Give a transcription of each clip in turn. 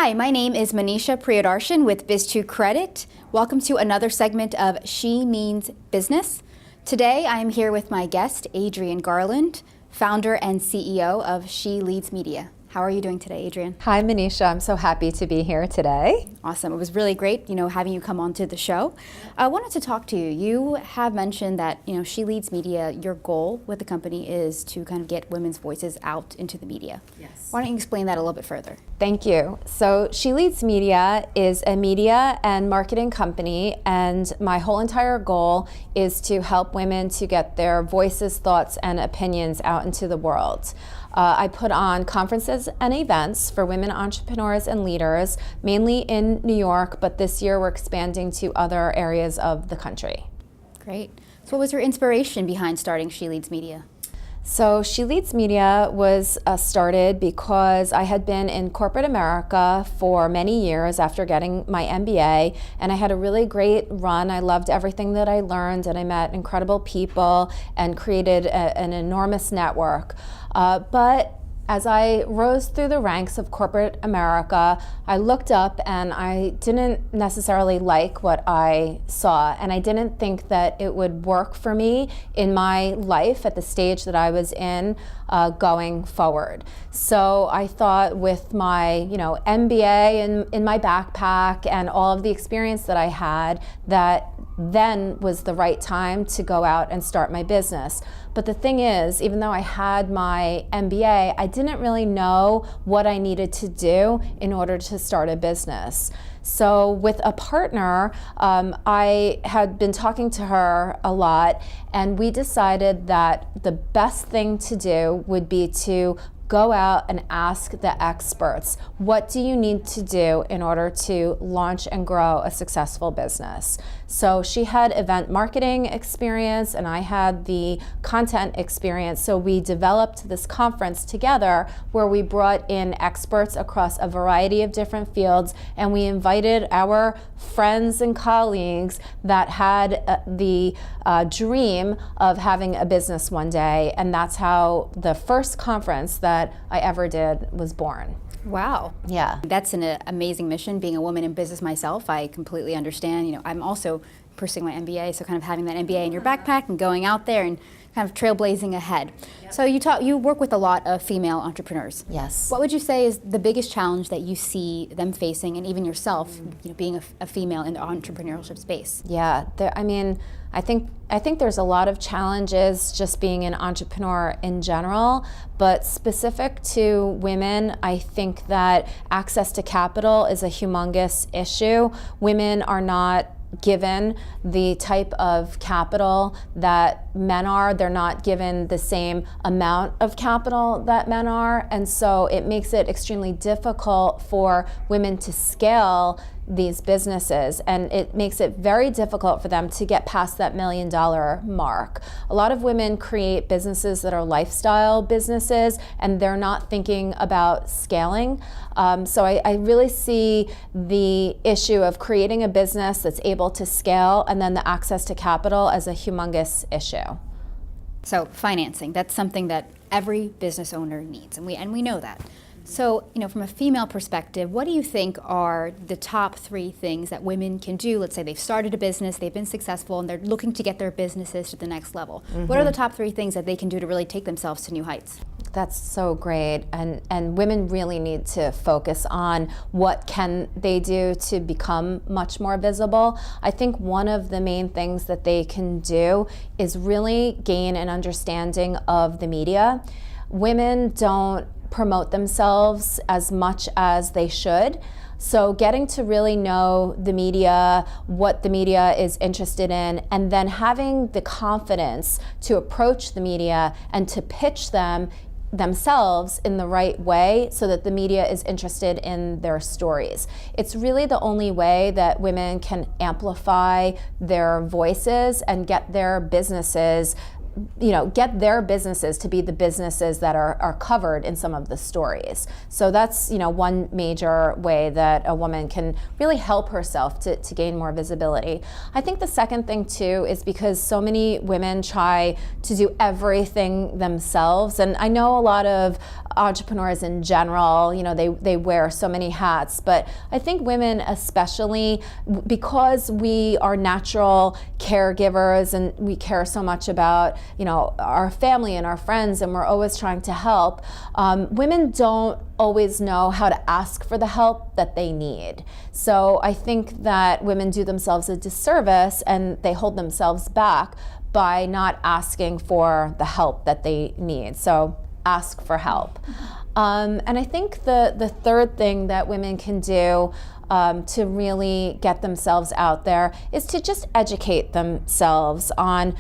Hi, my name is Manisha Priyadarshan with Biz2 Credit. Welcome to another segment of She Means Business. Today I am here with my guest, Adrienne Garland, founder and CEO of She Leads Media. How are you doing today, Adrienne? Hi, Manisha. I'm so happy to be here today. Awesome. It was really great, having you come onto the show. I wanted to talk to you. You have mentioned that, She Leads Media, your goal with the company is to kind of get women's voices out into the media. Yes. Why don't you explain that a little bit further? Thank you. So She Leads Media is a media and marketing company, and my whole entire goal is to help women to get their voices, thoughts, and opinions out into the world. I put on conferences and events for women entrepreneurs and leaders, mainly in New York, but this year we're expanding to other areas of the country. Great. So what was your inspiration behind starting She Leads Media? So She Leads Media was started because I had been in corporate America for many years after getting my MBA, and I had a really great run. I loved everything that I learned, and I met incredible people and created an enormous network. But as I rose through the ranks of corporate America, I looked up and I didn't necessarily like what I saw, and I didn't think that it would work for me in my life at the stage that I was in going forward. So I thought, with my MBA in my backpack and all of the experience that I had, that then was the right time to go out and start my business. But the thing is, even though I had my MBA, I didn't really know what I needed to do in order to start a business. So with a partner, I had been talking to her a lot, and we decided that the best thing to do would be to go out and ask the experts, what do you need to do in order to launch and grow a successful business? So she had event marketing experience and I had the content experience. So we developed this conference together where we brought in experts across a variety of different fields, and we invited our friends and colleagues that had the dream of having a business one day. And that's how the first conference that I ever did was born. Wow. Yeah. That's an amazing mission. Being a woman in business myself, I completely understand. I'm also pursuing my MBA, so kind of having that MBA in your backpack and going out there and kind of trailblazing ahead. Yep. So you work with a lot of female entrepreneurs. Yes. What would you say is the biggest challenge that you see them facing, and even yourself, being a female in the entrepreneurship space? Yeah, I think there's a lot of challenges just being an entrepreneur in general, but specific to women, I think that access to capital is a humongous issue. Women are not given the type of capital that men are. They're not given the same amount of capital that men are, and so it makes it extremely difficult for women to scale these businesses, and it makes it very difficult for them to get past that $1 million mark. A lot of women create businesses that are lifestyle businesses, and they're not thinking about scaling. So I really see the issue of creating a business that's able to scale and then the access to capital as a humongous issue. So financing, that's something that every business owner needs, and we know that. So, from a female perspective, what do you think are the top 3 things that women can do? Let's say they've started a business, they've been successful, and they're looking to get their businesses to the next level. Mm-hmm. What are the top 3 things that they can do to really take themselves to new heights? That's so great, and women really need to focus on what can they do to become much more visible. I think one of the main things that they can do is really gain an understanding of the media. Women don't promote themselves as much as they should. So getting to really know the media, what the media is interested in, and then having the confidence to approach the media and to pitch themselves in the right way so that the media is interested in their stories. It's really the only way that women can amplify their voices and get their businesses get their businesses to be the businesses that are covered in some of the stories. So that's, one major way that a woman can really help herself to gain more visibility. I think the second thing too is because so many women try to do everything themselves, and I know a lot of entrepreneurs in general, they wear so many hats, but I think women especially, because we are natural caregivers and we care so much about, our family and our friends, and we're always trying to help, women don't always know how to ask for the help that they need. So I think that women do themselves a disservice and they hold themselves back by not asking for the help that they need. So ask for help. And I think the third thing that women can do to really get themselves out there is to just educate themselves on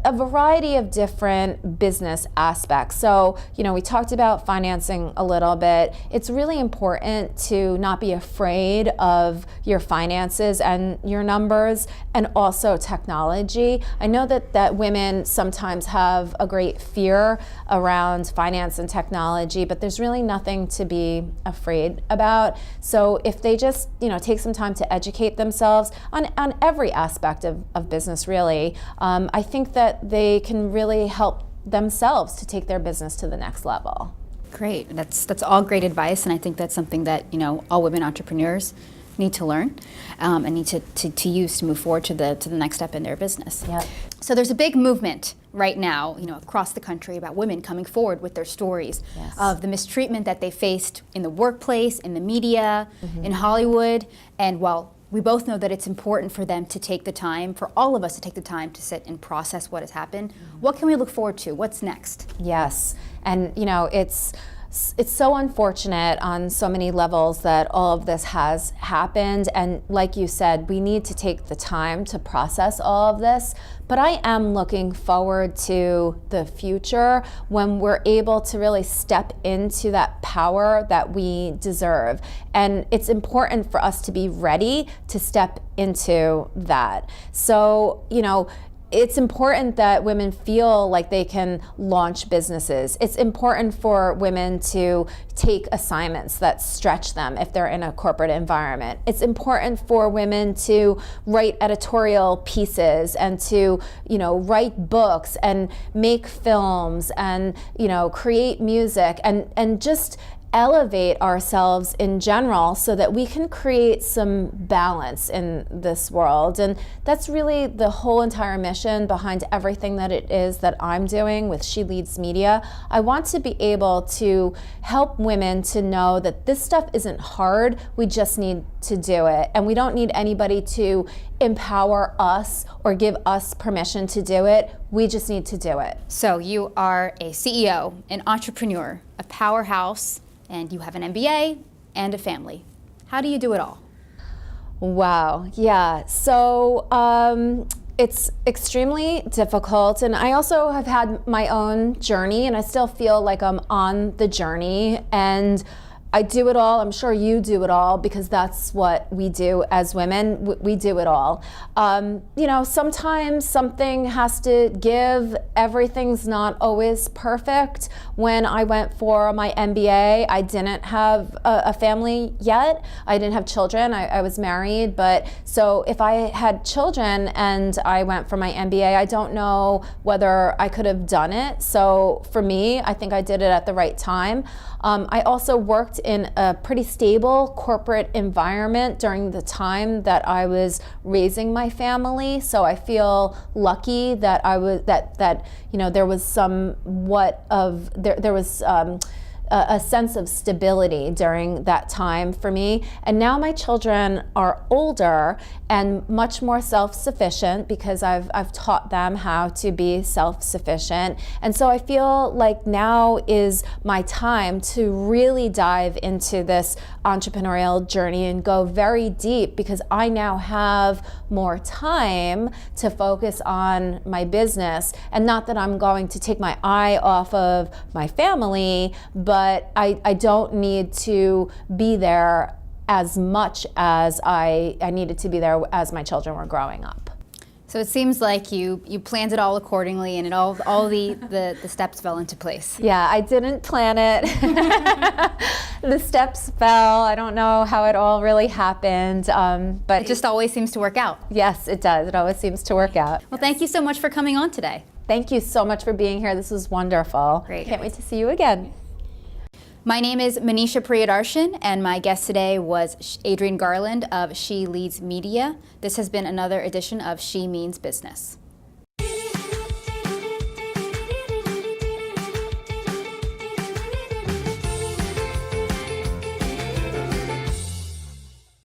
a variety of different business aspects. So, we talked about financing a little bit. It's really important to not be afraid of your finances and your numbers, and also technology. I know that women sometimes have a great fear around finance and technology, but there's really nothing to be afraid about. So if they just, take some time to educate themselves on every aspect of business, really, I think that they can really help themselves to take their business to the next level. Great. That's all great advice, and I think that's something that all women entrepreneurs need to learn and need to use to move forward to the next step in their business. Yep. So there's a big movement right now, across the country about women coming forward with their stories of the mistreatment that they faced in the workplace, in the media, in Hollywood, and we both know that it's important for them to take the time, for all of us to take the time to sit and process what has happened. What can we look forward to? What's next? Yes, and it's so unfortunate on so many levels that all of this has happened, and like you said, we need to take the time to process all of this. But I am looking forward to the future when we're able to really step into that power that we deserve. And it's important for us to be ready to step into that. So, it's important that women feel like they can launch businesses. It's important for women to take assignments that stretch them if they're in a corporate environment. It's important for women to write editorial pieces and to, write books and make films and, create music and just elevate ourselves in general so that we can create some balance in this world. And that's really the whole entire mission behind everything that it is that I'm doing with She Leads Media. I want to be able to help women to know that this stuff isn't hard, we just need to do it. And we don't need anybody to empower us or give us permission to do it. We just need to do it. So you are a CEO, an entrepreneur, a powerhouse, and you have an MBA and a family. How do you do it all? Wow, yeah. So it's extremely difficult, and I also have had my own journey, and I still feel like I'm on the journey, and I do it all. I'm sure you do it all, because that's what we do as women. We do it all. Sometimes something has to give. Everything's not always perfect. When I went for my MBA, I didn't have a family yet. I didn't have children. I was married. But so if I had children and I went for my MBA, I don't know whether I could have done it. So for me, I think I did it at the right time. I also worked in a pretty stable corporate environment during the time that I was raising my family. So I feel lucky that there was a sense of stability during that time for me. And now my children are older and much more self-sufficient because I've taught them how to be self-sufficient. And so I feel like now is my time to really dive into this entrepreneurial journey and go very deep, because I now have more time to focus on my business. And not that I'm going to take my eye off of my family, but I don't need to be there as much as I needed to be there as my children were growing up. So it seems like you planned it all accordingly, and all the steps fell into place. Yeah, I didn't plan it. The steps fell. I don't know how it all really happened, but It just always seems to work out. yes, it does. It always seems to work out. Well, thank you so much for coming on today. Thank you so much for being here. This was wonderful. Great. Can't wait to see you again. My name is Manisha Priyadarshan, and my guest today was Adrienne Garland of She Leads Media. This has been another edition of She Means Business.